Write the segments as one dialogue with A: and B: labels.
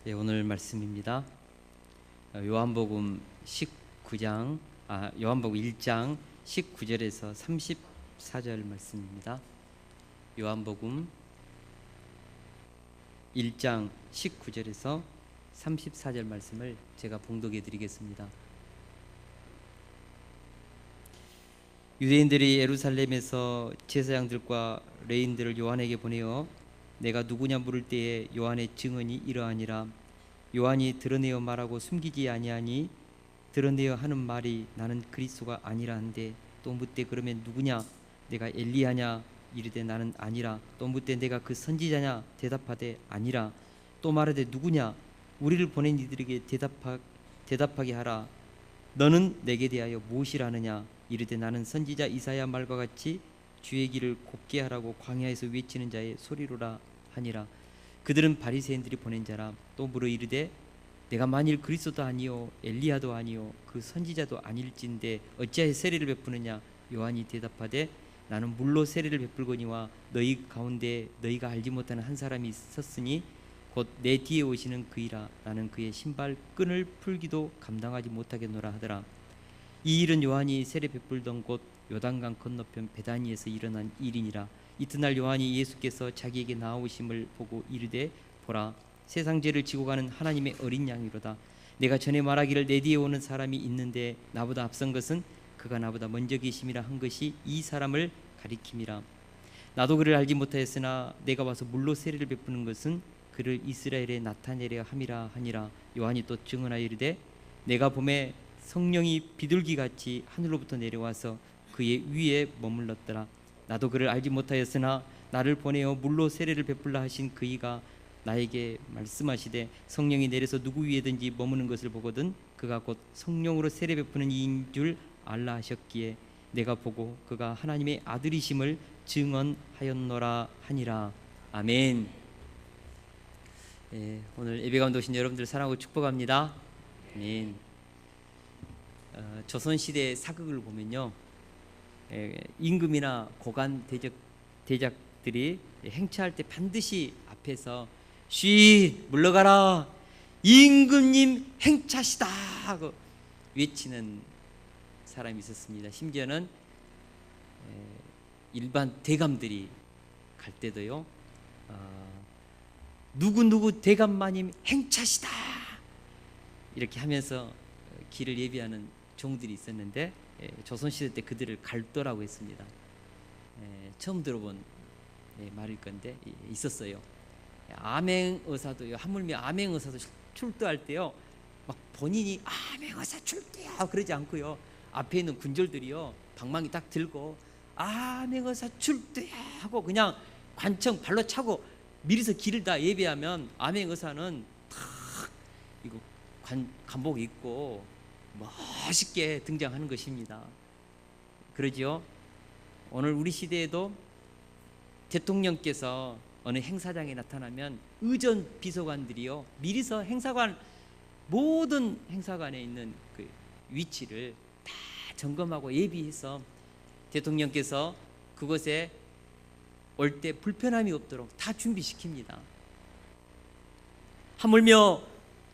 A: 예, 오늘 말씀입니다. 요한복음 19장, 요한복음 1장 19절에서 34절 말씀입니다. 요한복음 1장 19절에서 34절 말씀을 제가 봉독해 드리겠습니다. 유대인들이 예루살렘에서 제사장들과 레인들을 요한에게 보내어 내가 누구냐 물을 때에 요한의 증언이 이러하니라. 요한이 드러내어 말하고 숨기지 아니하니 드러내어 하는 말이 나는 그리스도가 아니라 한데, 또 묻되 그러면 누구냐? 내가 엘리야냐? 이르되 나는 아니라. 또 묻되 내가 그 선지자냐? 대답하되 아니라. 또 말하되 누구냐? 우리를 보낸 이들에게 대답하게 하라. 너는 내게 대하여 무엇이라느냐? 이르되 나는 선지자 이사야 말과 같이 주의 길을 곱게 하라고 광야에서 외치는 자의 소리로라 하니라. 그들은 바리새인들이 보낸 자라. 또 물어 이르되 내가 만일 그리스도도 아니요 엘리야도 아니요 그 선지자도 아닐진데 어찌하여 세례를 베푸느냐? 요한이 대답하되 나는 물로 세례를 베풀거니와 너희 가운데 너희가 알지 못하는 한 사람이 있었으니 곧 내 뒤에 오시는 그이라. 나는 그의 신발 끈을 풀기도 감당하지 못하겠노라 하더라. 이 일은 요한이 세례 베풀던 곳 요단강 건너편 베다니에서 일어난 일이니라. 이튿날 요한이 예수께서 자기에게 나오심을 보고 이르되 보라, 세상 죄를 지고 가는 하나님의 어린 양이로다. 내가 전에 말하기를 내 뒤에 오는 사람이 있는데 나보다 앞선 것은 그가 나보다 먼저 계심이라 한 것이 이 사람을 가리킴이라. 나도 그를 알지 못하였으나 내가 와서 물로 세례를 베푸는 것은 그를 이스라엘에 나타내려 함이라 하니라. 요한이 또 증언하여 이르되 내가 봄에 성령이 비둘기같이 하늘로부터 내려와서 그의 위에 머물렀더라. 나도 그를 알지 못하였으나 나를 보내어 물로 세례를 베풀라 하신 그이가 나에게 말씀하시되 성령이 내려서 누구 위에든지 머무는 것을 보거든 그가 곧 성령으로 세례 베푸는 이인 줄 알라 하셨기에 내가 보고 그가 하나님의 아들이심을 증언하였노라 하니라. 아멘. 오늘 예배 가운데 오신 여러분들 사랑하고 축복합니다. 아멘. 조선시대 사극을 보면요, 임금이나 고관 대작들이 행차할 때 반드시 앞에서 쉬 물러가라, 임금님 행차시다 하고 외치는 사람이 있었습니다. 심지어는 일반 대감들이 갈 때도요, 누구누구 대감마님 행차시다 이렇게 하면서 길을 예비하는 종들이 있었는데, 조선시대 때 그들을 갈도라고 했습니다. 처음 들어본 말일 건데 있었어요. 암행의사도요, 하물며 암행의사도 출두할 때요, 막 본인이 암행의사 출두야 그러지 않고요, 앞에 있는 군졸들이요 방망이 딱 들고 암행의사 출두야 하고 그냥 관청 발로 차고 미리서 길을 다 예비하면 암행의사는 탁 이거 간복 입고 멋있게 등장하는 것입니다. 그러지요, 오늘 우리 시대에도 대통령께서 어느 행사장에 나타나면 의전 비서관들이요 미리서 모든 행사관에 있는 그 위치를 다 점검하고 예비해서 대통령께서 그곳에 올 때 불편함이 없도록 다 준비시킵니다. 하물며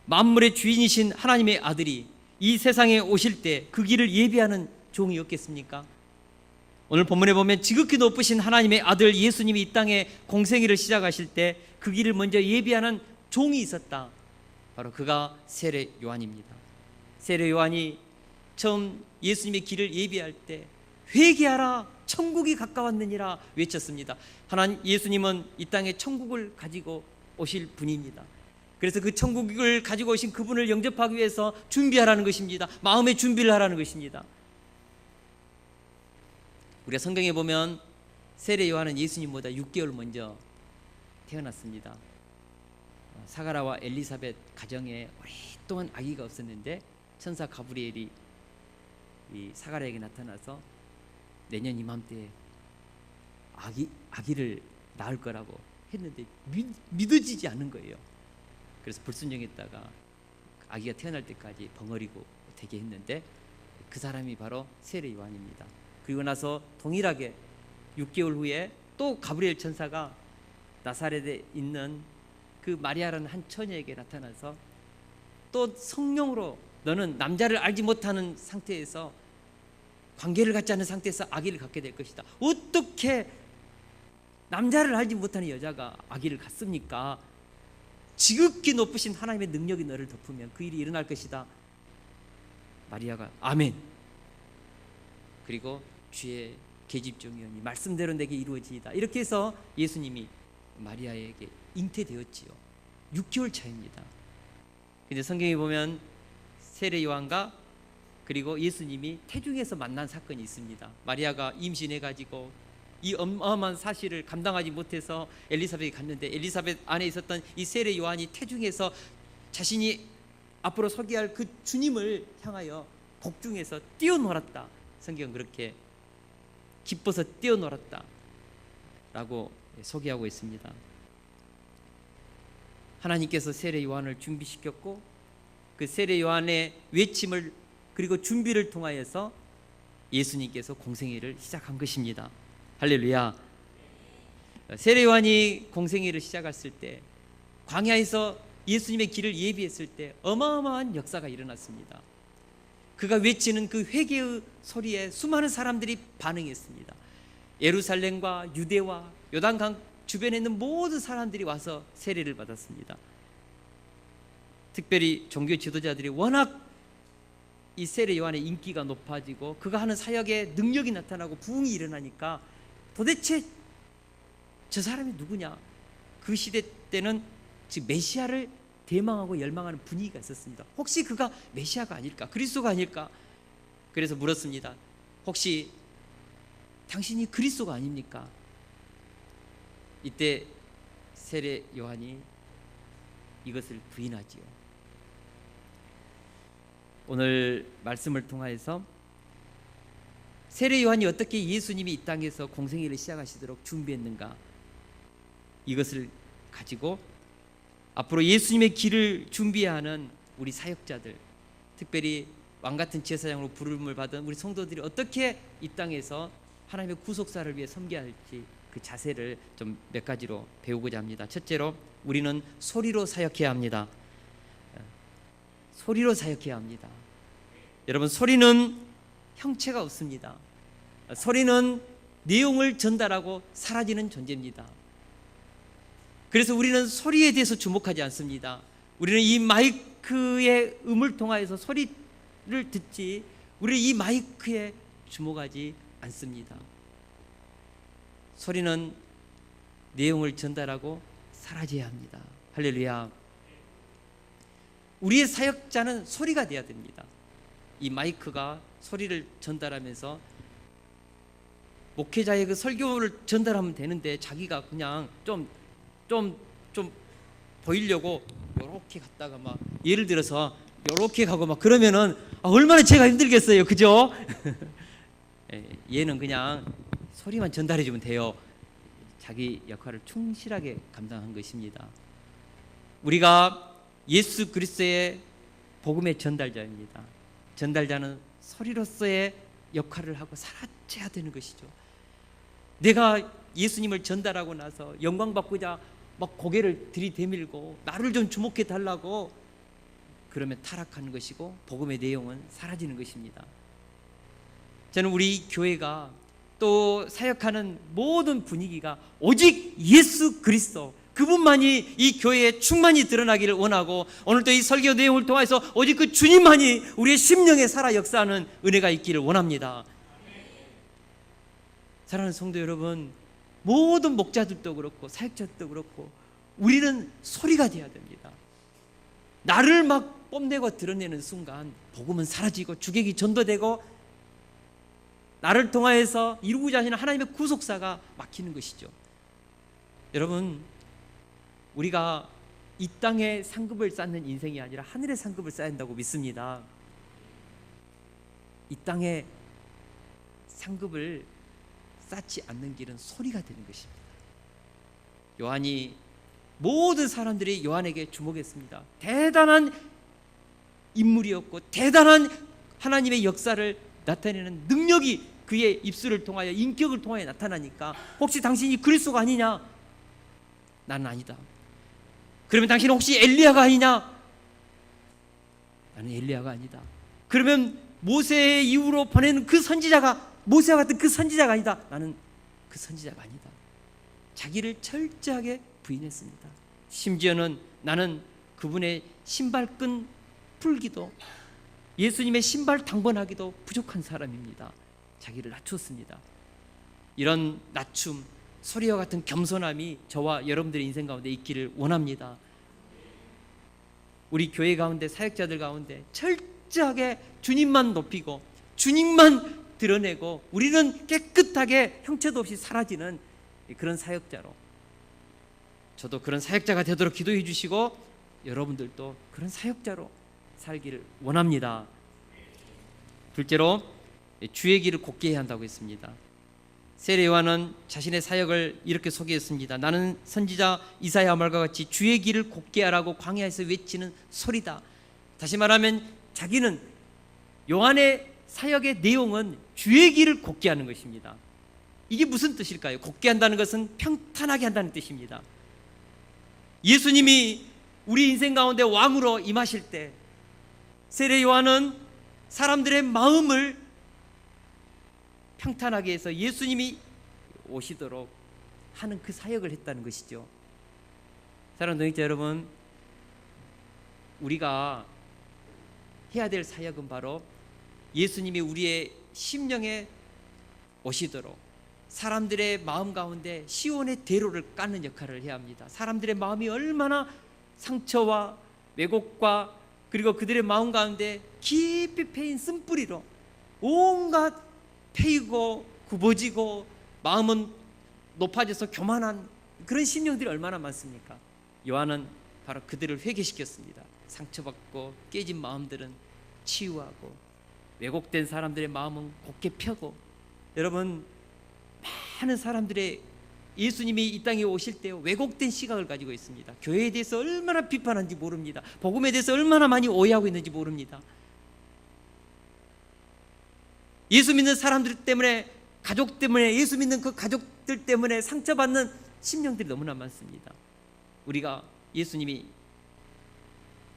A: 만물의 주인이신 하나님의 아들이 이 세상에 오실 때 그 길을 예비하는 종이 없겠습니까? 오늘 본문에 보면 지극히 높으신 하나님의 아들 예수님이 이 땅에 공생애를 시작하실 때 그 길을 먼저 예비하는 종이 있었다. 바로 그가 세례 요한입니다. 세례 요한이 처음 예수님의 길을 예비할 때 회개하라, 천국이 가까웠느니라 외쳤습니다. 하나님 예수님은 이 땅에 천국을 가지고 오실 분입니다. 그래서 그 천국을 가지고 오신 그분을 영접하기 위해서 준비하라는 것입니다. 마음의 준비를 하라는 것입니다. 우리가 성경에 보면 세례 요한은 예수님보다 6개월 먼저 태어났습니다. 사가라와 엘리사벳 가정에 오랫동안 아기가 없었는데 천사 가브리엘이 이 사가라에게 나타나서 내년 이맘때에 아기를 낳을 거라고 했는데 믿어지지 않은 거예요. 그래서 불순종했다가 아기가 태어날 때까지 벙어리고 되게 했는데 그 사람이 바로 세례 요한입니다. 그리고 나서 동일하게 6개월 후에 또 가브리엘 천사가 나사렛에 있는 그 마리아라는 한 처녀에게 나타나서 또 성령으로 너는 남자를 알지 못하는 상태에서 관계를 갖지 않은 상태에서 아기를 갖게 될 것이다. 어떻게 남자를 알지 못하는 여자가 아기를 갖습니까? 지극히 높으신 하나님의 능력이 너를 덮으면 그 일이 일어날 것이다. 마리아가 아멘. 그리고 주의 계집종이오니 말씀대로 내게 이루어지이다. 이렇게 해서 예수님이 마리아에게 잉태되었지요. 6개월 차입니다. 근데 성경에 보면 세례 요한과 그리고 예수님이 태중에서 만난 사건이 있습니다. 마리아가 임신해가지고 이 어마어마한 사실을 감당하지 못해서 엘리사벳이 갔는데 엘리사벳 안에 있었던 이 세례 요한이 태중에서 자신이 앞으로 소개할 그 주님을 향하여 복중에서 뛰어놀았다. 성경은 그렇게 기뻐서 뛰어놀았다 라고 소개하고 있습니다. 하나님께서 세례 요한을 준비시켰고 그 세례 요한의 외침을 그리고 준비를 통하여서 예수님께서 공생애를 시작한 것입니다. 할렐루야. 세례 요한이 공생애를 시작했을 때 광야에서 예수님의 길을 예비했을 때 어마어마한 역사가 일어났습니다. 그가 외치는 그 회개의 소리에 수많은 사람들이 반응했습니다. 예루살렘과 유대와 요단강 주변에 있는 모든 사람들이 와서 세례를 받았습니다. 특별히 종교 지도자들이 워낙 이 세례 요한의 인기가 높아지고 그가 하는 사역에 능력이 나타나고 부흥이 일어나니까 도대체 저 사람이 누구냐? 그 시대 때는 즉 메시아를 대망하고 열망하는 분위기가 있었습니다. 혹시 그가 메시아가 아닐까? 그리스도가 아닐까? 그래서 물었습니다. 혹시 당신이 그리스도가 아닙니까? 이때 세례 요한이 이것을 부인하지요. 오늘 말씀을 통하여서 세례 요한이 어떻게 예수님이 이 땅에서 공생애를 시작하시도록 준비했는가, 이것을 가지고 앞으로 예수님의 길을 준비하는 우리 사역자들, 특별히 왕같은 제사장으로 부름을 받은 우리 성도들이 어떻게 이 땅에서 하나님의 구속사를 위해 섬겨야 할지 그 자세를 좀 몇 가지로 배우고자 합니다. 첫째로 우리는 소리로 사역해야 합니다. 소리로 사역해야 합니다. 여러분, 소리는 형체가 없습니다. 소리는 내용을 전달하고 사라지는 존재입니다. 그래서 우리는 소리에 대해서 주목하지 않습니다. 우리는 이 마이크의 음을 통하여서 소리를 듣지 우리는 이 마이크에 주목하지 않습니다. 소리는 내용을 전달하고 사라져야 합니다. 할렐루야. 우리의 사역자는 소리가 되어야 됩니다. 이 마이크가 소리를 전달하면서 목회자의 그 설교를 전달하면 되는데 자기가 그냥 좀 보이려고 요렇게 갔다가 막 예를 들어서 요렇게 가고 막 그러면은 얼마나 제가 힘들겠어요. 그죠? 얘는 그냥 소리만 전달해 주면 돼요. 자기 역할을 충실하게 감당한 것입니다. 우리가 예수 그리스도의 복음의 전달자입니다. 전달자는 소리로서의 역할을 하고 살아줘야 되는 것이죠. 내가 예수님을 전달하고 나서 영광 받고자 막 고개를 들이대밀고 나를 좀 주목해 달라고 그러면 타락하는 것이고 복음의 내용은 사라지는 것입니다. 저는 우리 교회가 또 사역하는 모든 분위기가 오직 예수 그리스도 그분만이 이 교회에 충만히 드러나기를 원하고 오늘도 이 설교 내용을 통해서 오직 그 주님만이 우리의 심령에 살아 역사하는 은혜가 있기를 원합니다. 사랑하는 성도 여러분, 모든 목자들도 그렇고 사역자들도 그렇고 우리는 소리가 되어야 됩니다. 나를 막 뽐내고 드러내는 순간 복음은 사라지고 주객이 전도되고 나를 통하여서 이루고자 하시는 하나님의 구속사가 막히는 것이죠. 여러분, 우리가 이 땅에 상급을 쌓는 인생이 아니라 하늘의 상급을 쌓아야 한다고 믿습니다. 이 땅에 상급을 쌓지 않는 길은 소리가 되는 것입니다. 요한이 모든 사람들이 요한에게 주목했습니다. 대단한 인물이었고 대단한 하나님의 역사를 나타내는 능력이 그의 입술을 통하여 인격을 통하여 나타나니까 혹시 당신이 그리스도가 아니냐? 나는 아니다. 그러면 당신은 혹시 엘리야가 아니냐? 나는 엘리야가 아니다. 그러면 모세 이후로 보내는 그 선지자가 모세와 같은 그 선지자가 아니다. 나는 그 선지자가 아니다. 자기를 철저하게 부인했습니다. 심지어는 나는 그분의 신발끈 풀기도, 예수님의 신발 당번하기도 부족한 사람입니다. 자기를 낮췄습니다. 이런 낮춤, 소리와 같은 겸손함이 저와 여러분들의 인생 가운데 있기를 원합니다. 우리 교회 가운데, 사역자들 가운데 철저하게 주님만 높이고 주님만 드러내고 우리는 깨끗하게 형체도 없이 사라지는 그런 사역자로, 저도 그런 사역자가 되도록 기도해 주시고 여러분들도 그런 사역자로 살기를 원합니다. 둘째로, 주의 길을 곱게 해야 한다고 했습니다. 세례 요한은 자신의 사역을 이렇게 소개했습니다. 나는 선지자 이사야 말과 같이 주의 길을 곱게 하라고 광야에서 외치는 소리다. 다시 말하면 자기는, 요한의 사역의 내용은 주의 길을 곱게 하는 것입니다. 이게 무슨 뜻일까요? 곱게 한다는 것은 평탄하게 한다는 뜻입니다. 예수님이 우리 인생 가운데 왕으로 임하실 때 세례 요한은 사람들의 마음을 평탄하게 해서 예수님이 오시도록 하는 그 사역을 했다는 것이죠. 사랑하는 동역자 여러분, 우리가 해야 될 사역은 바로 예수님이 우리의 심령에 오시도록 사람들의 마음 가운데 시온의 대로를 까는 역할을 해야 합니다. 사람들의 마음이 얼마나 상처와 왜곡과 그리고 그들의 마음 가운데 깊이 패인 쓴뿌리로 온갖 패이고 굽어지고 마음은 높아져서 교만한 그런 심령들이 얼마나 많습니까? 요한은 바로 그들을 회개시켰습니다. 상처받고 깨진 마음들은 치유하고 왜곡된 사람들의 마음은 곱게 펴고. 여러분, 많은 사람들의, 예수님이 이 땅에 오실 때 왜곡된 시각을 가지고 있습니다. 교회에 대해서 얼마나 비판하는지 모릅니다. 복음에 대해서 얼마나 많이 오해하고 있는지 모릅니다. 예수 믿는 사람들 때문에, 가족 때문에, 예수 믿는 그 가족들 때문에 상처받는 심령들이 너무나 많습니다. 우리가 예수님이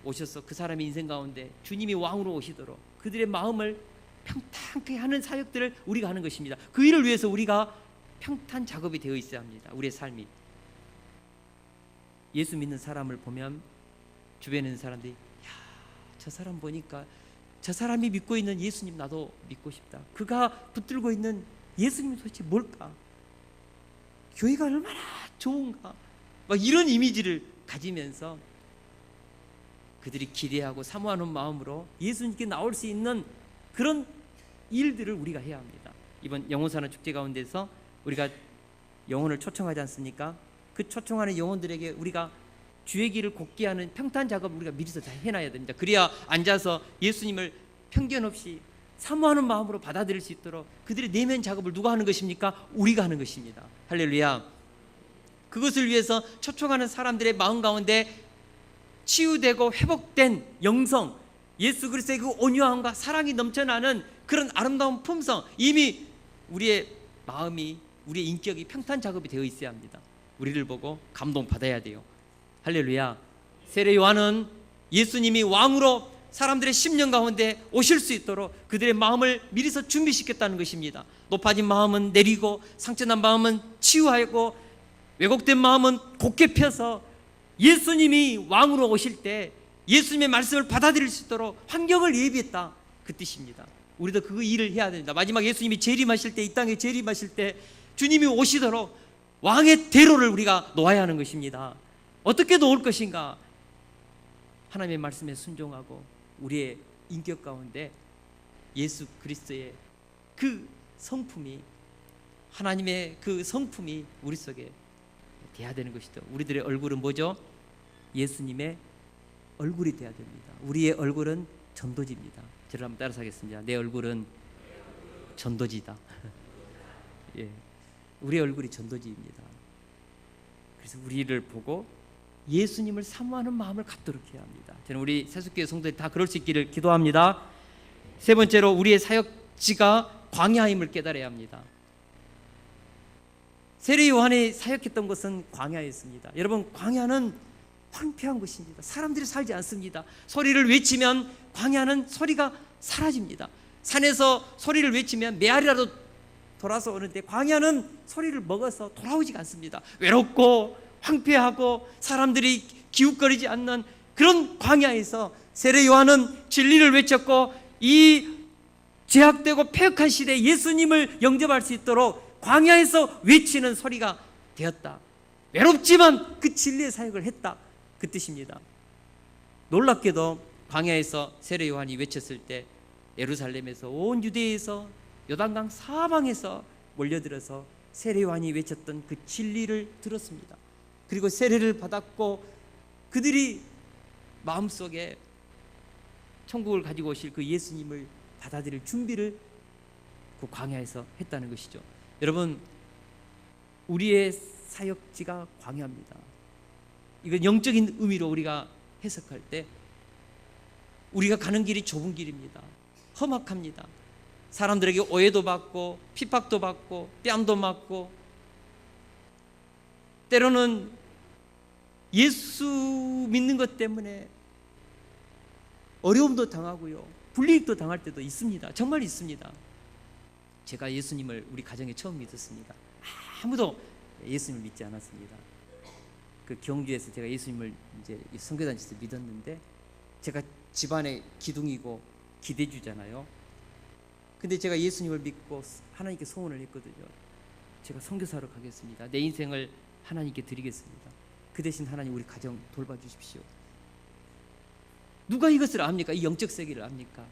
A: 오셔서 그 사람의 인생 가운데 주님이 왕으로 오시도록 그들의 마음을 평탄하게 하는 사역들을 우리가 하는 것입니다. 그 일을 위해서 우리가 평탄 작업이 되어 있어야 합니다. 우리의 삶이. 예수 믿는 사람을 보면 주변에 있는 사람들이, 야, 저 사람 보니까 저 사람이 믿고 있는 예수님 나도 믿고 싶다. 그가 붙들고 있는 예수님이 도대체 뭘까? 교회가 얼마나 좋은가? 막 이런 이미지를 가지면서 그들이 기대하고 사모하는 마음으로 예수님께 나올 수 있는 그런 일들을 우리가 해야 합니다. 이번 영혼사는 축제 가운데서 우리가 영혼을 초청하지 않습니까? 그 초청하는 영혼들에게 우리가 주의 길을 곱게 하는 평탄 작업을 우리가 미리서 다 해놔야 됩니다. 그래야 앉아서 예수님을 편견 없이 사모하는 마음으로 받아들일 수 있도록 그들의 내면 작업을 누가 하는 것입니까? 우리가 하는 것입니다. 할렐루야. 그것을 위해서 초청하는 사람들의 마음 가운데 치유되고 회복된 영성, 예수 그리스도의 그 온유함과 사랑이 넘쳐나는 그런 아름다운 품성, 이미 우리의 마음이, 우리의 인격이 평탄 작업이 되어 있어야 합니다. 우리를 보고 감동받아야 돼요. 할렐루야. 세례 요한은 예수님이 왕으로 사람들의 심령 가운데 오실 수 있도록 그들의 마음을 미리서 준비시켰다는 것입니다. 높아진 마음은 내리고 상처난 마음은 치유하고 왜곡된 마음은 곱게 펴서 예수님이 왕으로 오실 때 예수님의 말씀을 받아들일 수 있도록 환경을 예비했다, 그 뜻입니다. 우리도 그 일을 해야 됩니다. 마지막 예수님이 재림하실 때, 이 땅에 재림하실 때 주님이 오시도록 왕의 대로를 우리가 놓아야 하는 것입니다. 어떻게 놓을 것인가? 하나님의 말씀에 순종하고 우리의 인격 가운데 예수 그리스도의 그 성품이, 하나님의 그 성품이 우리 속에 돼야 되는 것이죠. 우리들의 얼굴은 뭐죠? 예수님의 얼굴이 돼야 됩니다. 우리의 얼굴은 전도지입니다. 저를 한번 따라서 하겠습니다. 내 얼굴은 전도지다. 예, 우리의 얼굴이 전도지입니다. 그래서 우리를 보고 예수님을 사모하는 마음을 갖도록 해야 합니다. 저는 우리 세숫교회 성도들이 다 그럴 수 있기를 기도합니다. 세 번째로, 우리의 사역지가 광야임을 깨달아야 합니다. 세례 요한이 사역했던 것은 광야였습니다. 여러분, 광야는 황폐한 것입니다. 사람들이 살지 않습니다. 소리를 외치면 광야는 소리가 사라집니다. 산에서 소리를 외치면 메아리라도 돌아서 오는데 광야는 소리를 먹어서 돌아오지가 않습니다. 외롭고 황폐하고 사람들이 기웃거리지 않는 그런 광야에서 세례 요한은 진리를 외쳤고 이 제약되고 폐역한 시대에 예수님을 영접할 수 있도록 광야에서 외치는 소리가 되었다. 외롭지만 그 진리의 사역을 했다, 그 뜻입니다. 놀랍게도 광야에서 세례 요한이 외쳤을 때 예루살렘에서 온 유대에서 요단강 사방에서 몰려들어서 세례 요한이 외쳤던 그 진리를 들었습니다. 그리고 세례를 받았고 그들이 마음속에 천국을 가지고 오실 그 예수님을 받아들일 준비를 그 광야에서 했다는 것이죠. 여러분, 우리의 사역지가 광야입니다. 이건 영적인 의미로 우리가 해석할 때 우리가 가는 길이 좁은 길입니다. 험악합니다. 사람들에게 오해도 받고 핍박도 받고 뺨도 맞고 때로는 예수 믿는 것 때문에 어려움도 당하고요, 불이익도 당할 때도 있습니다. 정말 있습니다. 제가 예수님을 우리 가정에 처음 믿었습니다. 아무도 예수님을 믿지 않았습니다. 그 경주에서 제가 예수님을 이제 선교단체에서 믿었는데 제가 집안의 기둥이고 기대주잖아요. 근데 제가 예수님을 믿고 하나님께 소원을 했거든요. 제가 선교사로 가겠습니다. 내 인생을 하나님께 드리겠습니다. 그 대신 하나님 우리 가정 돌봐주십시오. 누가 이것을 압니까? 이 영적 세계를 압니까?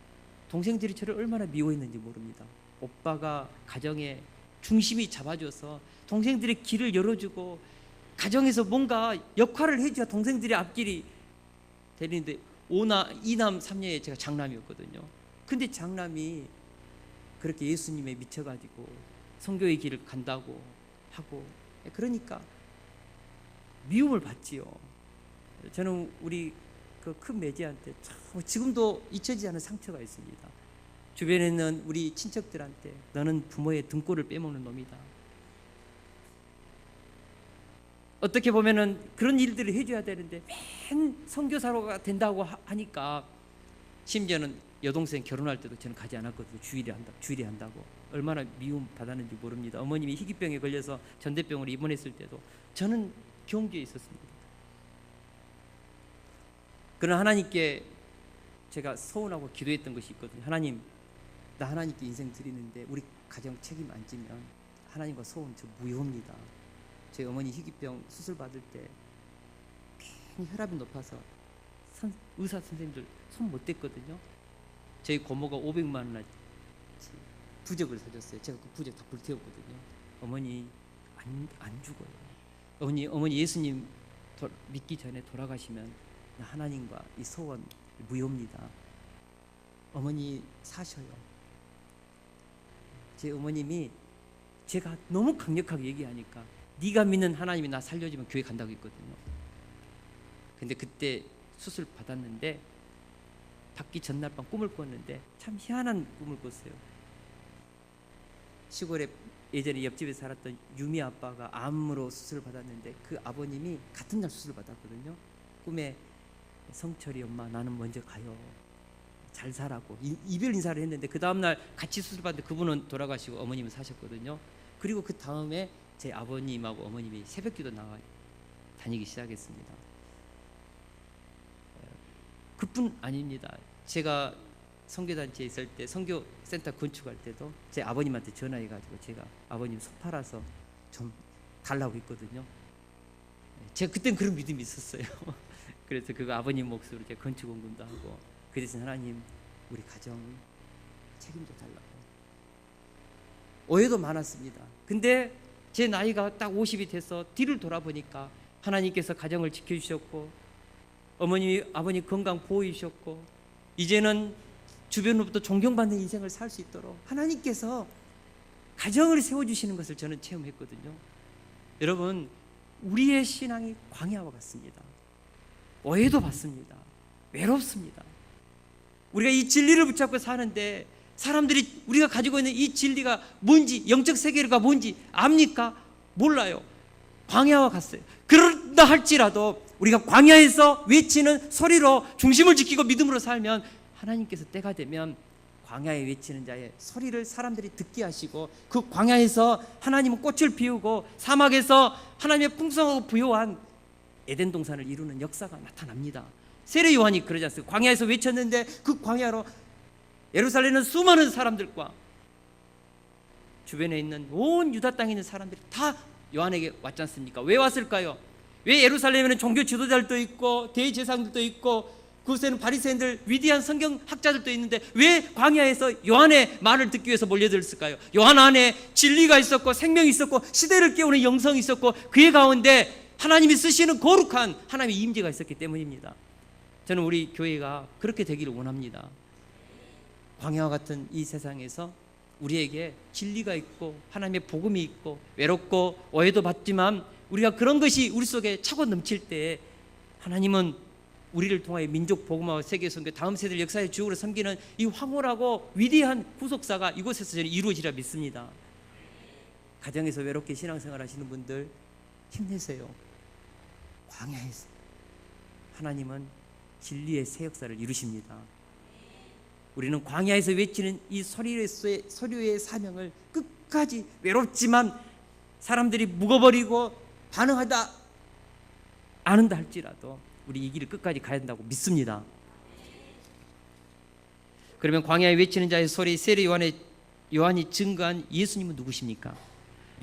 A: 동생들이 저를 얼마나 미워했는지 모릅니다. 오빠가 가정의 중심이 잡아줘서 동생들의 길을 열어주고 가정에서 뭔가 역할을 해줘야 동생들의 앞길이 되는데 이남 삼녀에 제가 장남이었거든요. 근데 장남이 그렇게 예수님에 미쳐가지고 선교의 길을 간다고 하고, 그러니까 미움을 받지요. 저는 우리 그 큰 매제한테 지금도 잊혀지지 않은 상처가 있습니다. 주변에 있는 우리 친척들한테 너는 부모의 등골을 빼먹는 놈이다. 어떻게 보면은 그런 일들을 해줘야 되는데 맨 선교사로가 된다고 하니까, 심지어는 여동생 결혼할 때도 저는 가지 않았거든요. 주일에 한다고. 얼마나 미움 받았는지 모릅니다. 어머님이 희귀병에 걸려서 전대병으로 입원했을 때도 저는 경주에 있었습니다. 그러나 하나님께 제가 소원하고 기도했던 것이 있거든요. 하나님, 나 하나님께 인생 드리는데 우리 가정 책임 안 지면 하나님과 소원 저 무효입니다. 제 어머니 희귀병 수술 받을 때 괜히 혈압이 높아서 의사 선생님들 손 못 댔거든요. 저희 고모가 500만 원어치 부적을 사줬어요. 제가 그 부적 다 불태웠거든요. 어머니 안 죽어요. 어머니 예수님 믿기 전에 돌아가시면 하나님과 이 소원 무효입니다. 어머니 사셔요. 제 어머님이 제가 너무 강력하게 얘기하니까 네가 믿는 하나님이 나 살려주면 교회 간다고 했거든요. 근데 그때 수술 받았는데 받기 전날 밤 꿈을 꿨는데 참 희한한 꿈을 꿨어요. 시골에 예전에 옆집에 살았던 유미 아빠가 암으로 수술을 받았는데 그 아버님이 같은 날 수술을 받았거든요. 꿈에 성철이 엄마 나는 먼저 가요. 잘 사라고 이별 인사를 했는데 그 다음날 같이 수술 받는데 그분은 돌아가시고 어머님은 사셨거든요. 그리고 그 다음에 제 아버님하고 어머님이 새벽기도 나와 다니기 시작했습니다. 그뿐 아닙니다. 제가 선교단체에 있을 때 선교센터 건축할 때도 제 아버님한테 전화해가지고 제가 아버님 소 팔아서 좀 달라고 했거든요. 제가 그땐 그런 믿음이 있었어요. 그래서 그거 아버님 몫으로 제가 건축원금도 하고, 그 대신 하나님 우리 가정 책임져 달라고. 오해도 많았습니다. 근데 제 나이가 딱 50이 돼서 뒤를 돌아보니까 하나님께서 가정을 지켜주셨고 아버님 건강 보호해 주셨고 이제는 주변으로부터 존경받는 인생을 살 수 있도록 하나님께서 가정을 세워주시는 것을 저는 체험했거든요. 여러분, 우리의 신앙이 광야와 같습니다. 오해도 받습니다. 외롭습니다. 우리가 이 진리를 붙잡고 사는데 사람들이 우리가 가지고 있는 이 진리가 뭔지, 영적 세계가 뭔지 압니까? 몰라요. 광야와 같아요. 그런다 할지라도 우리가 광야에서 외치는 소리로 중심을 지키고 믿음으로 살면 하나님께서 때가 되면 광야에 외치는 자의 소리를 사람들이 듣게 하시고 그 광야에서 하나님은 꽃을 피우고 사막에서 하나님의 풍성하고 부요한 에덴 동산을 이루는 역사가 나타납니다. 세례 요한이 그러지 않습니까? 광야에서 외쳤는데 그 광야로 예루살렘은 수많은 사람들과 주변에 있는 온 유다 땅에 있는 사람들이 다 요한에게 왔지 않습니까? 왜 왔을까요? 왜 예루살렘에는 종교 지도자들도 있고 대제사장들도 있고 그곳에는 바리새인들 위대한 성경학자들도 있는데 왜 광야에서 요한의 말을 듣기 위해서 몰려들었을까요? 요한 안에 진리가 있었고 생명이 있었고 시대를 깨우는 영성이 있었고 그의 가운데 하나님이 쓰시는 거룩한 하나님의 임재가 있었기 때문입니다. 저는 우리 교회가 그렇게 되기를 원합니다. 광야와 같은 이 세상에서 우리에게 진리가 있고 하나님의 복음이 있고 외롭고 오해도 받지만 우리가 그런 것이 우리 속에 차고 넘칠 때 하나님은 우리를 통하여 민족 복음화와 세계 선교 다음 세대를 역사의 주역으로 섬기는 이 황홀하고 위대한 구속사가 이곳에서 저는 이루어지리라 믿습니다. 가정에서 외롭게 신앙생활 하시는 분들 힘내세요. 광야에서 하나님은 진리의 새 역사를 이루십니다. 우리는 광야에서 외치는 이 소리의 사명을 끝까지 외롭지만 사람들이 묵어버리고 반응하다 않는다 할지라도 우리 이 길을 끝까지 가야 된다고 믿습니다. 그러면 광야에 외치는 자의 소리 세례 요한이 증거한 예수님은 누구십니까?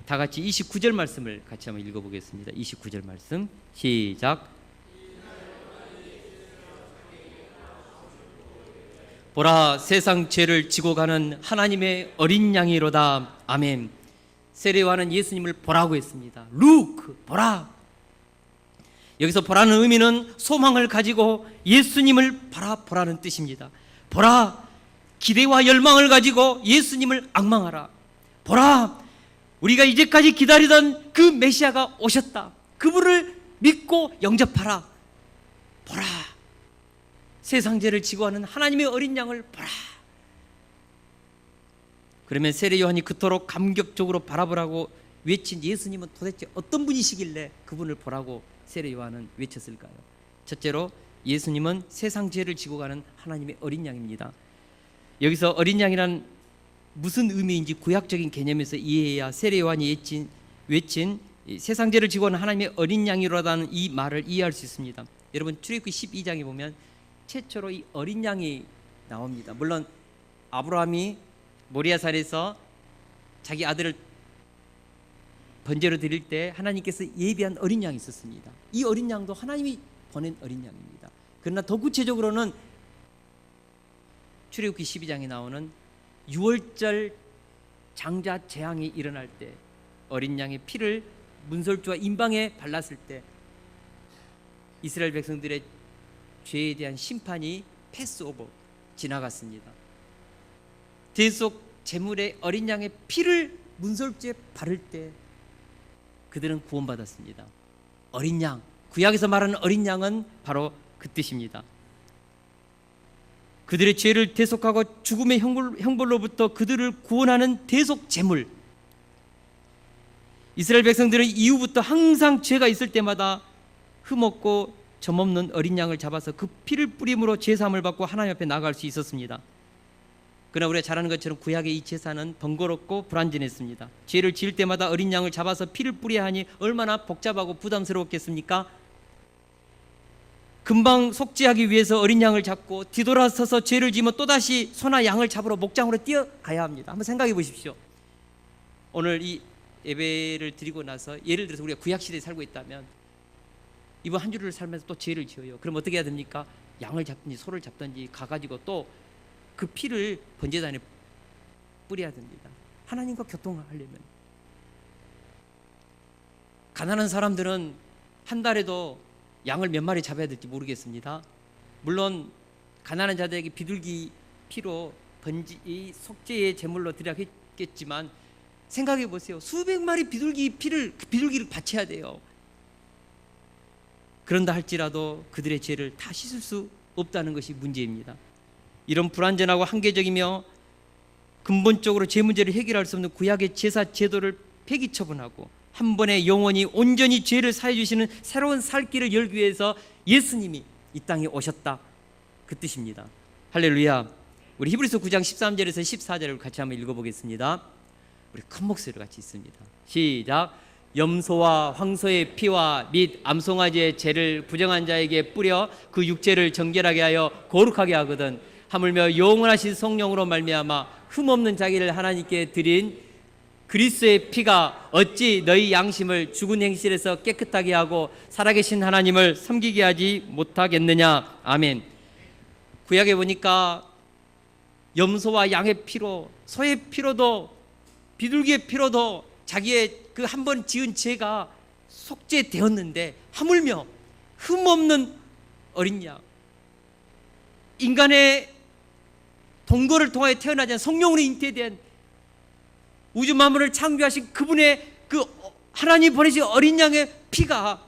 A: 다 같이 29절 말씀을 같이 한번 읽어보겠습니다. 29절 말씀 시작. 보라 세상 죄를 지고 가는 하나님의 어린 양이로다. 아멘. 세례 요한은 예수님을 보라고 했습니다. Look, 보라. 여기서 보라는 의미는 소망을 가지고 예수님을 바라보라는 뜻입니다. 보라, 기대와 열망을 가지고 예수님을 앙망하라. 보라, 우리가 이제까지 기다리던 그 메시아가 오셨다. 그분을 믿고 영접하라. 보라, 세상 죄를 지고 하는 하나님의 어린 양을 보라. 그러면 세례 요한이 그토록 감격적으로 바라보라고 외친 예수님은 도대체 어떤 분이시길래 그분을 보라고 세례 요한은 외쳤을까요? 첫째로 예수님은 세상 죄를 지고 가는 하나님의 어린 양입니다. 여기서 어린 양이란 무슨 의미인지 구약적인 개념에서 이해해야 세례 요한이 외친 세상 죄를 지고 가는 하나님의 어린 양이라는 이 말을 이해할 수 있습니다. 여러분 출애굽기 12장에 보면 최초로 이 어린 양이 나옵니다. 물론 아브라함이 모리아산에서 자기 아들을 번제로 드릴 때 하나님께서 예비한 어린 양이 있었습니다. 이 어린 양도 하나님이 보낸 어린 양입니다. 그러나 더 구체적으로는 출애굽기 12장에 나오는 6월절 장자 재앙이 일어날 때 어린 양의 피를 문설주와 임방에 발랐을 때 이스라엘 백성들의 죄에 대한 심판이 패스오버 지나갔습니다. 대속 제물의 어린 양의 피를 문설주에 바를 때 그들은 구원받았습니다. 어린 양, 구약에서 말하는 어린 양은 바로 그 뜻입니다. 그들의 죄를 대속하고 죽음의 형벌로부터 그들을 구원하는 대속 제물. 이스라엘 백성들은 이후부터 항상 죄가 있을 때마다 흠없고 점없는 어린 양을 잡아서 그 피를 뿌림으로 제사함을 받고 하나님 앞에 나아갈 수 있었습니다. 그러나 우리가 잘 아는 것처럼 구약의 이 제사는 번거롭고 불완전했습니다. 죄를 지을 때마다 어린 양을 잡아서 피를 뿌려야 하니 얼마나 복잡하고 부담스러웠겠습니까? 금방 속죄하기 위해서 어린 양을 잡고 뒤돌아서서 죄를 지으면 또다시 소나 양을 잡으러 목장으로 뛰어가야 합니다. 한번 생각해 보십시오. 오늘 이 예배를 드리고 나서 예를 들어서 우리가 구약시대에 살고 있다면 이번 한 주를 살면서 또 죄를 지어요. 그럼 어떻게 해야 됩니까? 양을 잡든지 소를 잡든지 가가지고 또 그 피를 번제단에 뿌려야 됩니다. 하나님과 교통하려면. 가난한 사람들은 한 달에도 양을 몇 마리 잡아야 될지 모르겠습니다. 물론 가난한 자들에게 비둘기 피로 이 속죄의 제물로 드려야겠지만 생각해 보세요. 수백 마리 비둘기를 바쳐야 돼요. 그런다 할지라도 그들의 죄를 다 씻을 수 없다는 것이 문제입니다. 이런 불완전하고 한계적이며 근본적으로 죄 문제를 해결할 수 없는 구약의 제사 제도를 폐기 처분하고 한 번에 영원히 온전히 죄를 사해 주시는 새로운 살 길을 열기 위해서 예수님이 이 땅에 오셨다, 그 뜻입니다. 할렐루야. 우리 히브리서 9장 13절에서 14절을 같이 한번 읽어보겠습니다. 우리 큰 목소리로 같이 있습니다. 시작. 염소와 황소의 피와 및 암송아지의 죄를 부정한 자에게 뿌려 그 육체를 정결하게 하여 거룩하게 하거든 하물며 영원하신 성령으로 말미암아 흠없는 자기를 하나님께 드린 그리스도의 피가 어찌 너희 양심을 죽은 행실에서 깨끗하게 하고 살아계신 하나님을 섬기게 하지 못하겠느냐. 아멘. 구약에 보니까 염소와 양의 피로, 소의 피로도, 비둘기의 피로도 자기의 그 한 번 지은 죄가 속죄되었는데 하물며 흠없는 어린 양, 인간의 동거를 통하여 태어나지 않은 성령으로 잉태된 우주 만물을 창조하신 그분의 그 하나님 보내신 어린 양의 피가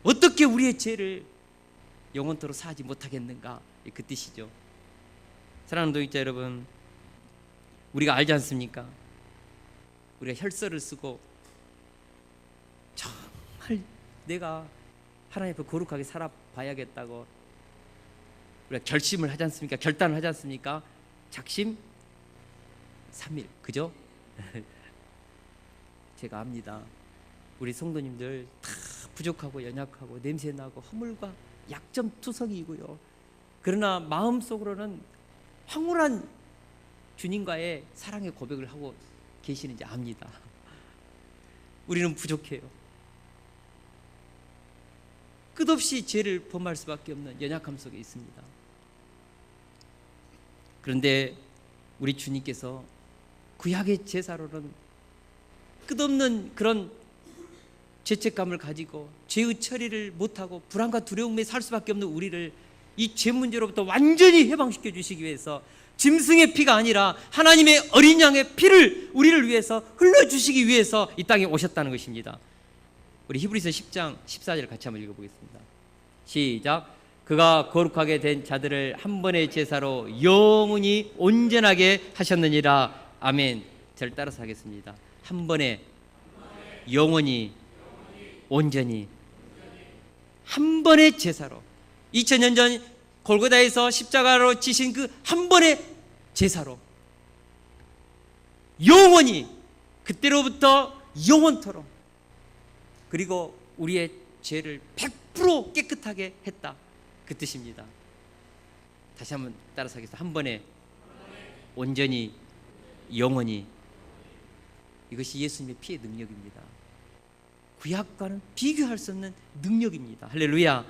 A: 어떻게 우리의 죄를 영원토록 사하지 못하겠는가, 그 뜻이죠. 사랑하는 동역자 여러분, 우리가 알지 않습니까? 우리가 혈서를 쓰고 정말 내가 하나님 앞에 거룩하게 살아봐야겠다고 우리가 결심을 하지 않습니까? 결단을 하지 않습니까? 작심 3일, 그죠? 제가 압니다. 우리 성도님들 다 부족하고 연약하고 냄새나고 허물과 약점투성이고요. 그러나 마음속으로는 황홀한 주님과의 사랑의 고백을 하고 계시는지 압니다. 우리는 부족해요. 끝없이 죄를 범할 수밖에 없는 연약함 속에 있습니다. 그런데 우리 주님께서 구약의 제사로는 끝없는 그런 죄책감을 가지고 죄의 처리를 못하고 불안과 두려움에 살 수밖에 없는 우리를 이 죄 문제로부터 완전히 해방시켜 주시기 위해서 짐승의 피가 아니라 하나님의 어린 양의 피를 우리를 위해서 흘려주시기 위해서 이 땅에 오셨다는 것입니다. 우리 히브리서 10장 14절 같이 한번 읽어보겠습니다. 시작. 그가 거룩하게 된 자들을 한 번의 제사로 영원히 온전하게 하셨느니라. 아멘. 저를 따라서 하겠습니다. 한 번에 영원히 온전히, 한 번의 제사로, 2000년 전 골고다에서 십자가로 지신 그 한 번의 제사로 영원히, 그때로부터 영원토록, 그리고 우리의 죄를 100% 깨끗하게 했다, 그 뜻입니다. 다시 한번 따라서 하겠습니다. 한 번에 온전히 영원히. 이것이 예수님의 피의 능력입니다. 구약과는 비교할 수 없는 능력입니다. 할렐루야.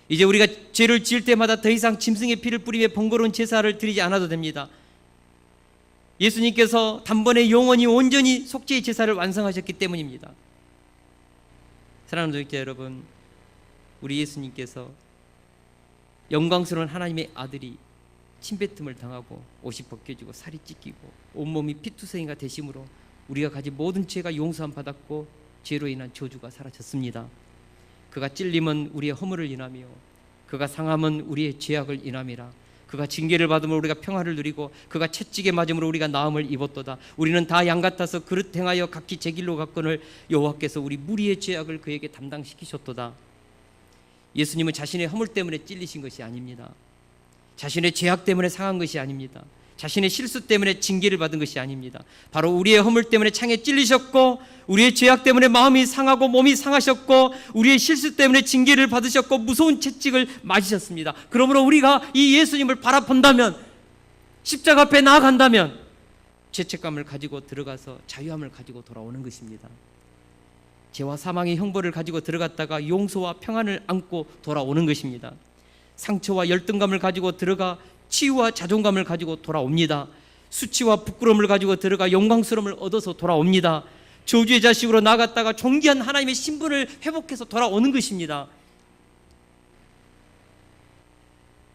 A: 이제 우리가 죄를 지을 때마다 더 이상 짐승의 피를 뿌리며 번거로운 제사를 드리지 않아도 됩니다. 예수님께서 단번에 영원히 온전히 속죄의 제사를 완성하셨기 때문입니다. 사랑하는 동역자 여러분, 우리 예수님께서 영광스러운 하나님의 아들이 침뱉음을 당하고 옷이 벗겨지고 살이 찢기고 온몸이 피투성이가 되심으로 우리가 가진 모든 죄가 용서함 받았고 죄로 인한 저주가 사라졌습니다. 그가 찔림은 우리의 허물을 인하며 그가 상함은 우리의 죄악을 인함이라. 그가 징계를 받음으로 우리가 평화를 누리고 그가 채찍에 맞음으로 우리가 나음을 입었도다. 우리는 다 양 같아서 그릇 행하여 각기 제 길로 갔거늘 여호와께서 우리 무리의 죄악을 그에게 담당시키셨도다. 예수님은 자신의 허물 때문에 찔리신 것이 아닙니다. 자신의 죄악 때문에 상한 것이 아닙니다. 자신의 실수 때문에 징계를 받은 것이 아닙니다. 바로 우리의 허물 때문에 창에 찔리셨고 우리의 죄악 때문에 마음이 상하고 몸이 상하셨고 우리의 실수 때문에 징계를 받으셨고 무서운 채찍을 맞으셨습니다. 그러므로 우리가 이 예수님을 바라본다면, 십자가 앞에 나아간다면 죄책감을 가지고 들어가서 자유함을 가지고 돌아오는 것입니다. 죄와 사망의 형벌을 가지고 들어갔다가 용서와 평안을 안고 돌아오는 것입니다. 상처와 열등감을 가지고 들어가 치유와 자존감을 가지고 돌아옵니다. 수치와 부끄러움을 가지고 들어가 영광스러움을 얻어서 돌아옵니다. 저주의 자식으로 나갔다가 존귀한 하나님의 신분을 회복해서 돌아오는 것입니다.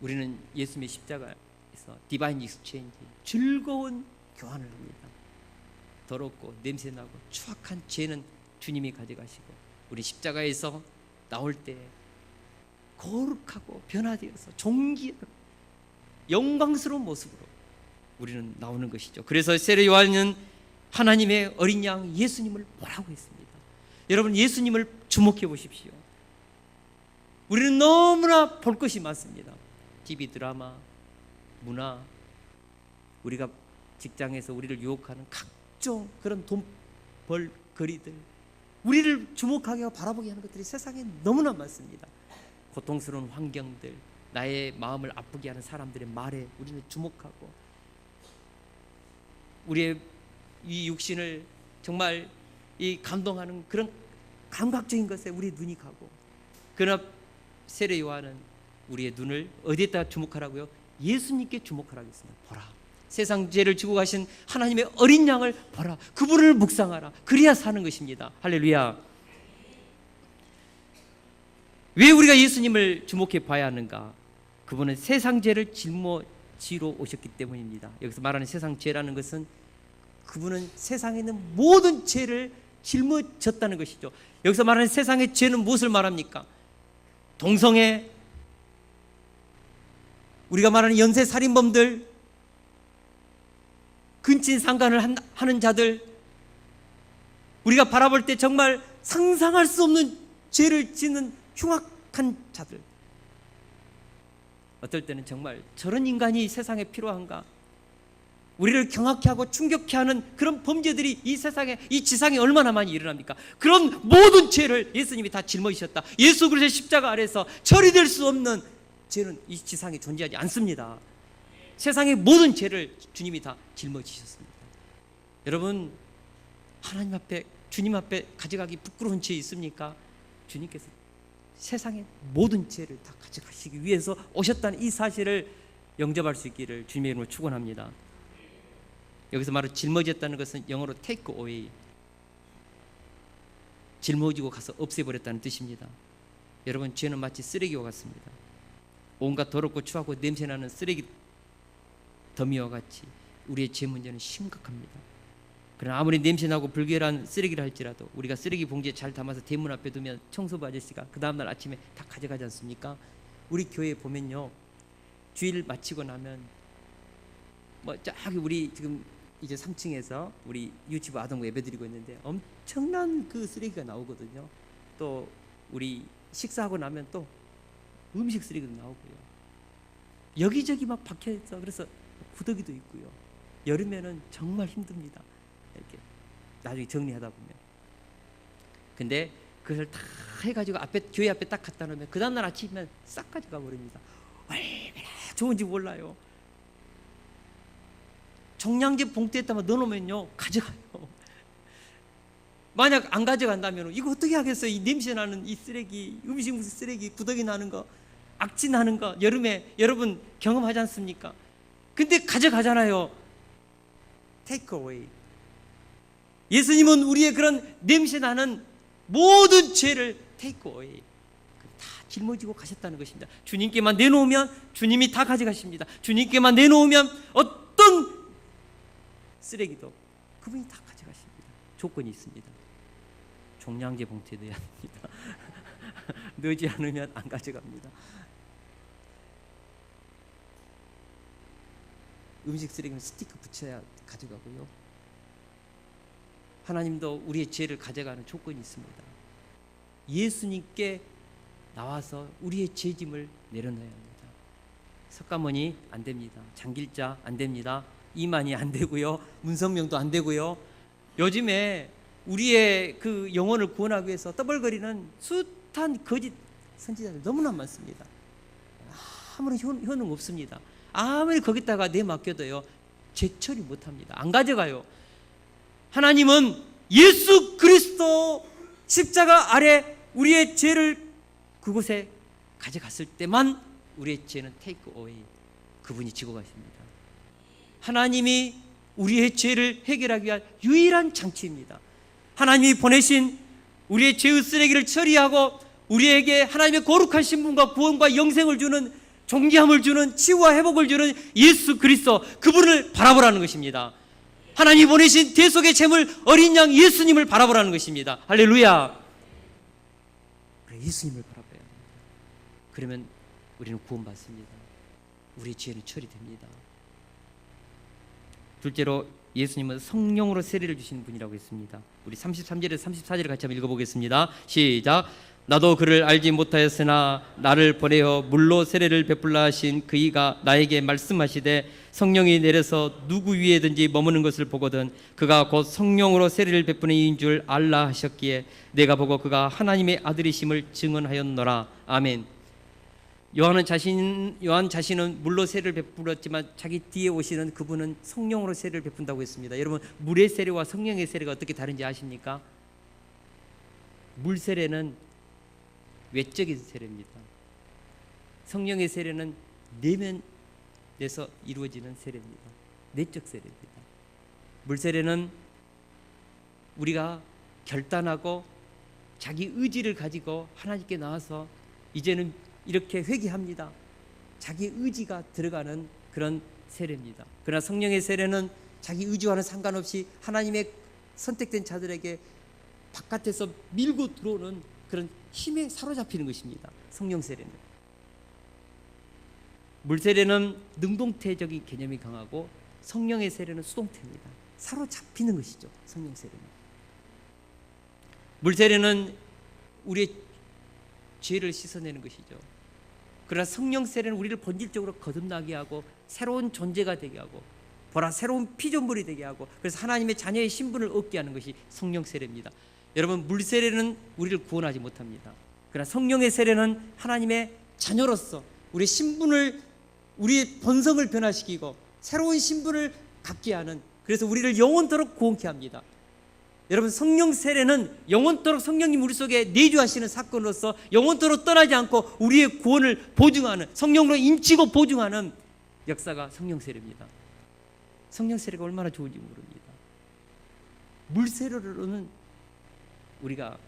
A: 우리는 예수님의 십자가에서 디바인 익스체인지, 즐거운 교환을 합니다. 더럽고 냄새나고 추악한 죄는 주님이 가져가시고 우리 십자가에서 나올 때 거룩하고 변화되어서 존귀한 영광스러운 모습으로 우리는 나오는 것이죠. 그래서 세례 요한은 하나님의 어린 양 예수님을 보라고 했습니다. 여러분, 예수님을 주목해 보십시오. 우리는 너무나 볼 것이 많습니다. TV 드라마, 문화, 우리가 직장에서 우리를 유혹하는 각종 그런 돈 벌 거리들, 우리를 주목하게 하고 바라보게 하는 것들이 세상에 너무나 많습니다. 고통스러운 환경들, 나의 마음을 아프게 하는 사람들의 말에 우리는 주목하고, 우리의 이 육신을 정말 이 감동하는 그런 감각적인 것에 우리의 눈이 가고, 그러나 세례 요한은 우리의 눈을 어디에다 주목하라고요? 예수님께 주목하라고 했습니다. 보라, 세상 죄를 지고 가신 하나님의 어린 양을 보라, 그분을 묵상하라. 그래야 사는 것입니다. 할렐루야. 왜 우리가 예수님을 주목해 봐야 하는가? 그분은 세상 죄를 짊어지러 오셨기 때문입니다. 여기서 말하는 세상 죄라는 것은 그분은 세상에 있는 모든 죄를 짊어졌다는 것이죠. 여기서 말하는 세상의 죄는 무엇을 말합니까? 동성애, 우리가 말하는 연쇄살인범들, 근친상간을 하는 자들, 우리가 바라볼 때 정말 상상할 수 없는 죄를 짓는 흉악한 자들, 어떨 때는 정말 저런 인간이 세상에 필요한가, 우리를 경악케 하고 충격케 하는 그런 범죄들이 이 세상에, 이 지상에 얼마나 많이 일어납니까? 그런 모든 죄를 예수님이 다 짊어지셨다. 예수 그리스도의 십자가 아래서 처리될 수 없는 죄는 이 지상에 존재하지 않습니다. 세상의 모든 죄를 주님이 다 짊어지셨습니다. 여러분, 하나님 앞에, 주님 앞에 가져가기 부끄러운 죄 있습니까? 주님께서 세상의 모든 죄를 다 가져가시기 위해서 오셨다는 이 사실을 영접할 수 있기를 주님의 이름으로 축원합니다. 여기서 말을 짊어졌다는 것은 영어로 take away, 짊어지고 가서 없애버렸다는 뜻입니다. 여러분, 죄는 마치 쓰레기와 같습니다. 온갖 더럽고 추하고 냄새나는 쓰레기 더미와 같이 우리의 죄 문제는 심각합니다. 그러나 아무리 냄새나고 불결한 쓰레기를 할지라도 우리가 쓰레기 봉지에 잘 담아서 대문 앞에 두면 청소부 아저씨가 그 다음날 아침에 다 가져가지 않습니까? 우리 교회에 보면요, 주일 마치고 나면 저기 우리 지금 이제 3층에서 우리 유치부 아동부 예배드리고 있는데 엄청난 그 쓰레기가 나오거든요. 또 우리 식사하고 나면 또 음식 쓰레기도 나오고요. 여기저기 막 박혀있어. 그래서 구더기도 있고요. 여름에는 정말 힘듭니다. 이렇게 나중에 정리하다 보면. 근데 그것을 다 해가지고 앞에, 교회 앞에 딱 갖다 놓으면 그 다음날 아침이면 싹 가져가 버립니다. 얼마나 좋은지 몰라요. 종량제 봉투에다가 넣어놓으면요, 가져가요. 만약 안 가져간다면 이거 어떻게 하겠어요? 이 냄새 나는 이 쓰레기, 음식 쓰레기, 구더기 나는 거, 악취 나는 거, 여름에 여러분 경험하지 않습니까? 근데 가져가잖아요. take away. 예수님은 우리의 그런 냄새 나는 모든 죄를 take away, 다 짊어지고 가셨다는 것입니다. 주님께만 내놓으면 주님이 다 가져가십니다. 주님께만 내놓으면 어떤 쓰레기도 그분이 다 가져가십니다. 조건이 있습니다. 종량제 봉투에 넣어야 합니다. 넣지 않으면 안 가져갑니다. 음식 쓰레기는 스티커 붙여야 가져가고요. 하나님도 우리의 죄를 가져가는 조건이 있습니다. 예수님께 나와서 우리의 죄짐을 내려놔야 합니다. 석가모니 안 됩니다. 장길자 안 됩니다. 이만희 안 되고요. 문성명도 안 되고요. 요즘에 우리의 그 영혼을 구원하기 위해서 떠벌거리는 숱한 거짓 선지자들 너무나 많습니다. 아무런 효능 없습니다. 아무리 거기다가 내맡겨도요, 죄 처리 못합니다. 안 가져가요. 하나님은 예수 그리스도 십자가 아래 우리의 죄를 그곳에 가져갔을 때만 우리의 죄는 take away, 그분이 지고 가십니다. 하나님이 우리의 죄를 해결하기 위한 유일한 장치입니다. 하나님이 보내신 우리의 죄의 쓰레기를 처리하고 우리에게 하나님의 거룩한 신분과 구원과 영생을 주는, 존귀함을 주는, 치유와 회복을 주는 예수 그리스도, 그분을 바라보라는 것입니다. 하나님이 보내신 대속의 제물 어린 양 예수님을 바라보라는 것입니다. 할렐루야. 예수님을 바라봐야 합니다. 그러면 우리는 구원받습니다. 우리의 죄는 처리됩니다. 둘째로 예수님은 성령으로 세례를 주시는 분이라고 했습니다. 우리 33절에서 34절을 같이 한번 읽어보겠습니다. 시작. 나도 그를 알지 못하였으나 나를 보내어 물로 세례를 베풀라 하신 그이가 나에게 말씀하시되 성령이 내려서 누구 위에든지 머무는 것을 보거든 그가 곧 성령으로 세례를 베푸는 이인 줄 알라 하셨기에 내가 보고 그가 하나님의 아들이심을 증언하였노라. 아멘. 요한 자신은 물로 세례를 베풀었지만 자기 뒤에 오시는 그분은 성령으로 세례를 베푼다고 했습니다. 여러분, 물의 세례와 성령의 세례가 어떻게 다른지 아십니까? 물 세례는 외적인 세례입니다. 성령의 세례는 내면에서 이루어지는 세례입니다. 내적 세례입니다. 물 세례는 우리가 결단하고 자기 의지를 가지고 하나님께 나와서 이제는 이렇게 회개합니다. 자기 의지가 들어가는 그런 세례입니다. 그러나 성령의 세례는 자기 의지와는 상관없이 하나님의 선택된 자들에게 바깥에서 밀고 들어오는 그런 힘에 사로잡히는 것입니다. 성령 세례는. 물 세례는 능동태적인 개념이 강하고 성령의 세례는 수동태입니다. 사로잡히는 것이죠. 성령 세례는. 물 세례는 우리의 죄를 씻어내는 것이죠. 그러나 성령 세례는 우리를 본질적으로 거듭나게 하고 새로운 존재가 되게 하고 보라 새로운 피조물이 되게 하고 그래서 하나님의 자녀의 신분을 얻게 하는 것이 성령 세례입니다. 여러분, 물 세례는 우리를 구원하지 못합니다. 그러나 성령의 세례는 하나님의 자녀로서 우리의 신분을 우리의 본성을 변화시키고 새로운 신분을 갖게 하는 그래서 우리를 영원토록 구원케 합니다. 여러분, 성령 세례는 영원토록 성령님 우리 속에 내주하시는 사건으로서 영원토록 떠나지 않고 우리의 구원을 보증하는 성령으로 인치고 보증하는 역사가 성령 세례입니다. 성령 세례가 얼마나 좋은지 모릅니다. 물 세례로는 우리가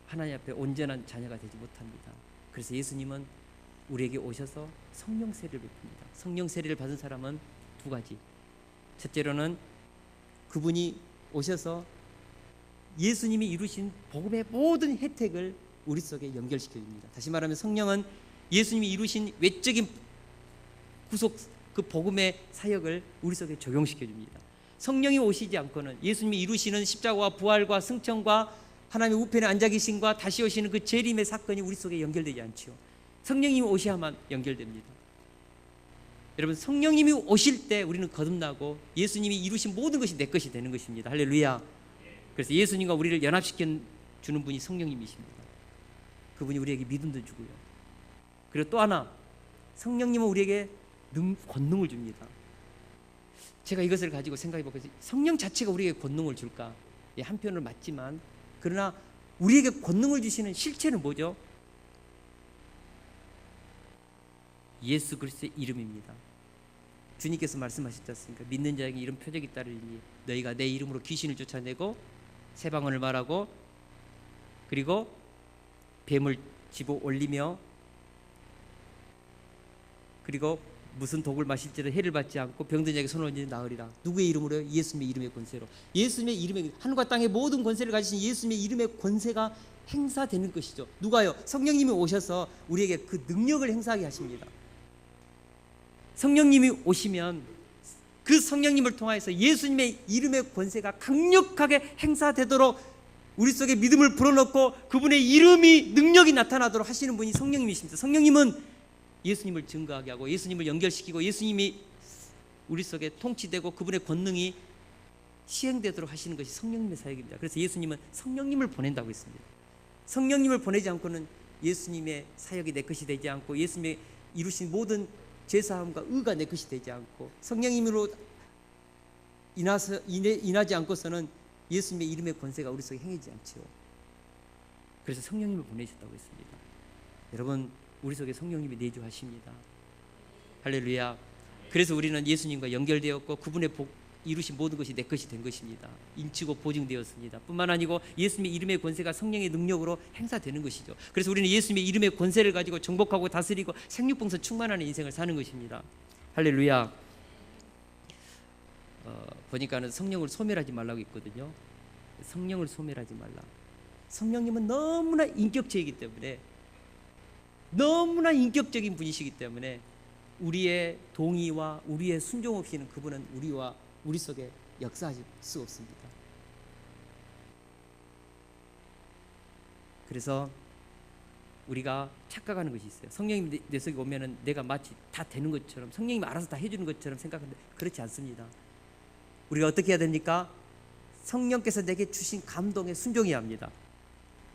A: 하나님 앞에 온전한 자녀가 되지 못합니다. 그래서 예수님은 우리에게 오셔서 성령 세례를 베풉니다. 성령 세례를 받은 사람은 두 가지. 첫째로는 그분이 오셔서 예수님이 이루신 복음의 모든 혜택을 우리 속에 연결시켜 줍니다. 다시 말하면 성령은 예수님이 이루신 외적인 구속 그 복음의 사역을 우리 속에 적용시켜 줍니다. 성령이 오시지 않고는 예수님이 이루시는 십자가와 부활과 승천과 하나님의 우편에 앉아 계심과 다시 오시는 그 재림의 사건이 우리 속에 연결되지 않지요. 성령님이 오셔야만 연결됩니다. 여러분, 성령님이 오실 때 우리는 거듭나고 예수님이 이루신 모든 것이 내 것이 되는 것입니다. 할렐루야. 그래서 예수님과 우리를 연합시켜 주는 분이 성령님이십니다. 그분이 우리에게 믿음도 주고요. 그리고 또 하나, 성령님은 우리에게 권능을 줍니다. 제가 이것을 가지고 생각해 보겠습니다. 성령 자체가 우리에게 권능을 줄까? 예, 한편으로 맞지만 그러나 우리에게 권능을 주시는 실체는 뭐죠? 예수 그리스도의 이름입니다. 주님께서 말씀하셨지 않습니까? 믿는 자에게 이런 표적이 따르리니 너희가 내 이름으로 귀신을 쫓아내고 새 방언을 말하고 그리고 뱀을 집어 올리며 그리고 무슨 독을 마실지라도 해를 받지 않고 병든 자에게 손을 얹으니 나으리라. 누구의 이름으로? 예수님의 이름의 권세로. 예수님의 이름의 하늘과 땅의 모든 권세를 가지신 예수님의 이름의 권세가 행사되는 것이죠. 누가요? 성령님이 오셔서 우리에게 그 능력을 행사하게 하십니다. 성령님이 오시면 그 성령님을 통하여서 예수님의 이름의 권세가 강력하게 행사되도록 우리 속에 믿음을 불어넣고 그분의 이름이 능력이 나타나도록 하시는 분이 성령님이십니다. 성령님은 예수님을 증거하게 하고 예수님을 연결시키고 예수님이 우리 속에 통치되고 그분의 권능이 시행되도록 하시는 것이 성령님의 사역입니다. 그래서 예수님은 성령님을 보낸다고 했습니다. 성령님을 보내지 않고는 예수님의 사역이 내 것이 되지 않고 예수님의 이루신 모든 죄사함과 의가 내 것이 되지 않고 성령님으로 인하지 않고서는 예수님의 이름의 권세가 우리 속에 행하지 않죠. 그래서 성령님을 보내셨다고 했습니다. 여러분, 우리 속에 성령님이 내주하십니다. 할렐루야. 그래서 우리는 예수님과 연결되었고 그분의 이루신 모든 것이 내 것이 된 것입니다. 인치고 보증되었습니다. 뿐만 아니고 예수님의 이름의 권세가 성령의 능력으로 행사되는 것이죠. 그래서 우리는 예수님의 이름의 권세를 가지고 정복하고 다스리고 생육봉선 충만하는 인생을 사는 것입니다. 할렐루야. 보니까는 성령을 소멸하지 말라고 있거든요. 성령을 소멸하지 말라. 성령님은 너무나 인격체이기 때문에 너무나 인격적인 분이시기 때문에 우리의 동의와 우리의 순종 없이는 그분은 우리 속에 역사하실 수 없습니다. 그래서 우리가 착각하는 것이 있어요. 성령님이 내 속에 오면은 내가 마치 다 되는 것처럼, 성령님이 알아서 다 해주는 것처럼 생각하는데 그렇지 않습니다. 우리가 어떻게 해야 됩니까? 성령께서 내게 주신 감동에 순종해야 합니다.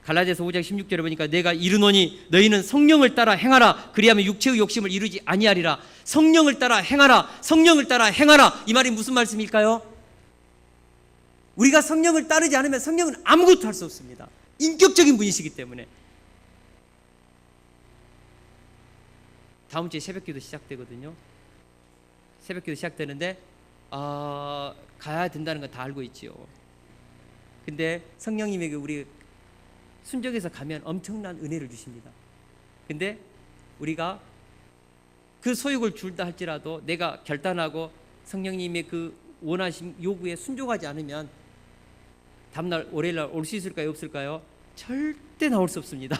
A: 갈라디아서 5장 16절에 보니까 내가 이르노니 너희는 성령을 따라 행하라. 그리하면 육체의 욕심을 이루지 아니하리라. 성령을 따라 행하라. 성령을 따라 행하라. 이 말이 무슨 말씀일까요? 우리가 성령을 따르지 않으면 성령은 아무것도 할 수 없습니다. 인격적인 분이시기 때문에. 다음 주에 새벽기도 시작되거든요. 새벽기도 시작되는데 가야 된다는 건 다 알고 있지요. 근데 성령님에게 우리 순종해서 가면 엄청난 은혜를 주십니다. 근데 우리가 그 소욕을 줄다 할지라도 내가 결단하고 성령님의 그 원하심 요구에 순종하지 않으면 다음날 월요일날 올 수 있을까요? 없을까요? 절대 나올 수 없습니다.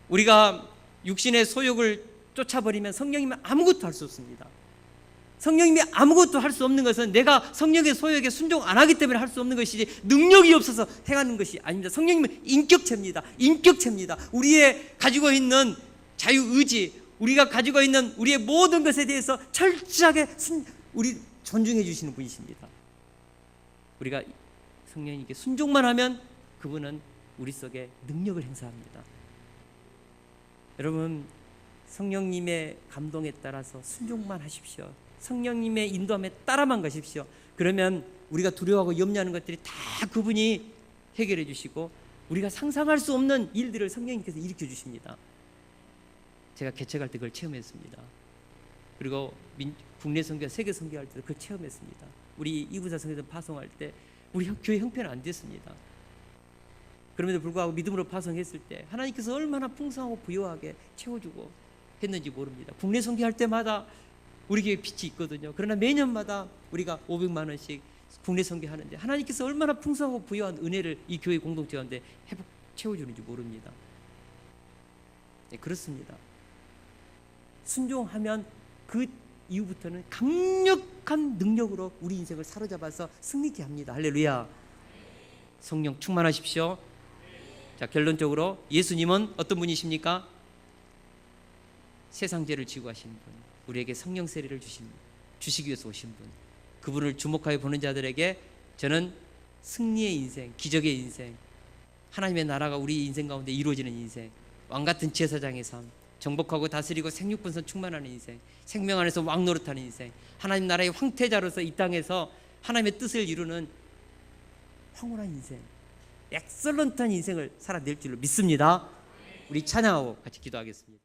A: 우리가 육신의 소욕을 쫓아버리면 성령님은 아무것도 할 수 없습니다. 성령님이 아무것도 할 수 없는 것은 내가 성령의 소욕에 순종 안 하기 때문에 할 수 없는 것이지 능력이 없어서 행하는 것이 아닙니다. 성령님은 인격체입니다. 인격체입니다. 우리의 가지고 있는 자유의지, 우리가 가지고 있는 우리의 모든 것에 대해서 철저하게 우리 존중해 주시는 분이십니다. 우리가 성령님께 순종만 하면 그분은 우리 속에 능력을 행사합니다. 여러분, 성령님의 감동에 따라서 순종만 하십시오. 성령님의 인도함에 따라만 가십시오. 그러면 우리가 두려워하고 염려하는 것들이 다 그분이 해결해 주시고 우리가 상상할 수 없는 일들을 성령님께서 일으켜 주십니다. 제가 개척할 때 그걸 체험했습니다. 그리고 국내 선교, 세계 선교할 때도 그걸 체험했습니다. 우리 이구사 선교전 파송할 때 우리 교회 형편은 안 됐습니다. 그럼에도 불구하고 믿음으로 파송했을 때 하나님께서 얼마나 풍성하고 부유하게 채워주고 했는지 모릅니다. 국내 선교할 때마다 우리 교회 빛이 있거든요. 그러나 매년마다 우리가 500만 원씩 국내 선교하는데 하나님께서 얼마나 풍성하고 부유한 은혜를 이 교회 공동체 가운데 채워주는지 모릅니다. 네, 그렇습니다. 순종하면 그 이후부터는 강력한 능력으로 우리 인생을 사로잡아서 승리케 합니다. 할렐루야. 성령 충만하십시오. 자, 결론적으로 예수님은 어떤 분이십니까? 세상 죄를 지고 하신 분, 우리에게 성령 세례를 주시기 위해서 오신 분, 그분을 주목하여 보는 자들에게 저는 승리의 인생, 기적의 인생, 하나님의 나라가 우리 인생 가운데 이루어지는 인생, 왕같은 제사장의 삶, 정복하고 다스리고 생육분선 충만하는 인생, 생명 안에서 왕 노릇하는 인생, 하나님 나라의 황태자로서 이 땅에서 하나님의 뜻을 이루는 황홀한 인생, 엑설런트한 인생을 살아낼 줄로 믿습니다. 우리 찬양하고 같이 기도하겠습니다.